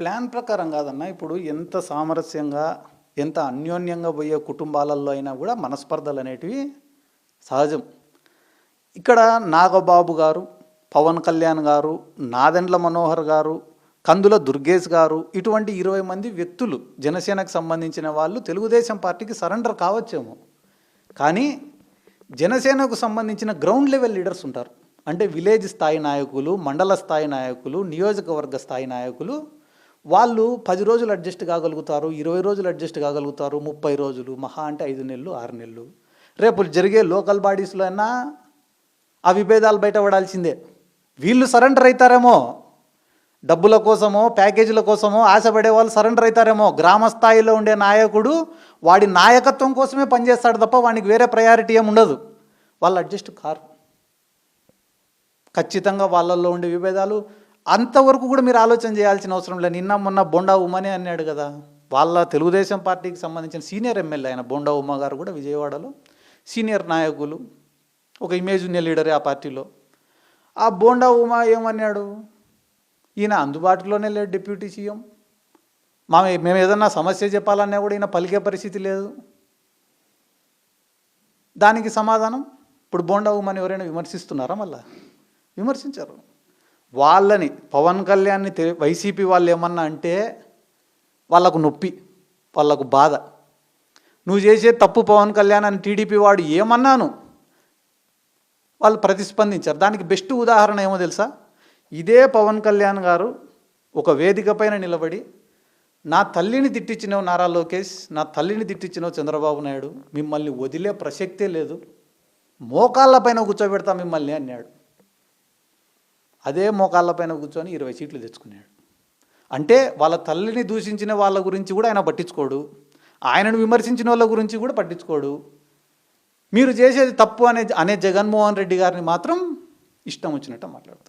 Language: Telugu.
ప్లాన్ ప్రకారం కాదన్న. ఇప్పుడు ఎంత సామరస్యంగా, ఎంత అన్యోన్యంగా పోయే కుటుంబాలలో అయినా కూడా మనస్పర్ధలు అనేటివి సహజం. ఇక్కడ నాగబాబు గారు, పవన్ కళ్యాణ్ గారు, నాదెండ్ల మనోహర్ గారు, కందుల దుర్గేష్ గారు, ఇటువంటి 20 మంది వ్యక్తులు జనసేనకు సంబంధించిన వాళ్ళు తెలుగుదేశం పార్టీకి సరెండర్ కావచ్చేమో. కానీ జనసేనకు సంబంధించిన గ్రౌండ్ లెవెల్ లీడర్స్ ఉంటారు. అంటే విలేజ్ స్థాయి నాయకులు, మండల స్థాయి నాయకులు, నియోజకవర్గ స్థాయి నాయకులు. వాళ్ళు 10 రోజులు అడ్జస్ట్ కాగలుగుతారు, 20 రోజులు అడ్జస్ట్ కాగలుగుతారు, 30 రోజులు, మహా అంటే 5 నెలలు, 6 నెలలు. రేపు జరిగే లోకల్ బాడీస్లో అయినా ఆ విభేదాలు బయటపడాల్సిందే. వీళ్ళు సరెండర్ అవుతారేమో, డబ్బుల కోసమో ప్యాకేజీల కోసమో ఆశపడే వాళ్ళు సరెండర్ అవుతారేమో. గ్రామ స్థాయిలో ఉండే నాయకుడు వాడి నాయకత్వం కోసమే పనిచేస్తాడు తప్ప వానికి వేరే ప్రయారిటీ ఏమి ఉండదు. వాళ్ళు అడ్జస్ట్ కారు. ఖచ్చితంగా వాళ్ళల్లో ఉండే విభేదాలు అంతవరకు కూడా మీరు ఆలోచన చేయాల్సిన అవసరం లేదు. నిన్న మొన్న బోండా ఉమ్మనే అన్నాడు కదా, వాళ్ళ తెలుగుదేశం పార్టీకి సంబంధించిన సీనియర్ ఎమ్మెల్యే ఆయన బోండా ఉమ్మ గారు కూడా విజయవాడలో సీనియర్ నాయకులు, ఒక ఇమేజ్ ఉన్న లీడరే ఆ పార్టీలో. ఆ బోండా ఉమ్మ ఏమన్నాడు, ఈయన అందుబాటులోనే లేడు డిప్యూటీ సీఎం, మేము ఏదన్నా సమస్య చెప్పాలన్నా కూడా ఈయన పలికే పరిస్థితి లేదు. దానికి సమాధానం ఇప్పుడు బోండా ఉమ్మని ఎవరైనా విమర్శిస్తున్నారా? మళ్ళా విమర్శించారు. వాళ్ళని పవన్ కళ్యాణ్ని వైసీపీ వాళ్ళు ఏమన్నా అంటే వాళ్ళకు నొప్పి, వాళ్ళకు బాధ. నువ్వు చేసే తప్పు పవన్ కళ్యాణ్ అని టీడీపీ వాడు ఏమన్నాను వాళ్ళు ప్రతిస్పందించారు. దానికి బెస్ట్ ఉదాహరణ ఏమో తెలుసా? ఇదే పవన్ కళ్యాణ్ గారు ఒక వేదిక పైన నిలబడి, నా తల్లిని తిట్టించినవు నారా లోకేష్, నా తల్లిని తిట్టించినవు చంద్రబాబు నాయుడు, మిమ్మల్ని వదిలే ప్రసక్తే లేదు, మోకాళ్ళ పైన కూర్చోబెడతా మిమ్మల్ని అన్నాడు. అదే మోకాళ్ళ పైన కూర్చొని 20 సీట్లు తెచ్చుకున్నాడు. అంటే వాళ్ళ తల్లిని దూషించిన వాళ్ళ గురించి కూడా ఆయన పట్టించుకోడు, ఆయనను విమర్శించిన వాళ్ళ గురించి కూడా పట్టించుకోడు. మీరు చేసేది తప్పు అనే జగన్మోహన్ రెడ్డి గారిని మాత్రం ఇష్టం వచ్చినట్టు మాట్లాడు.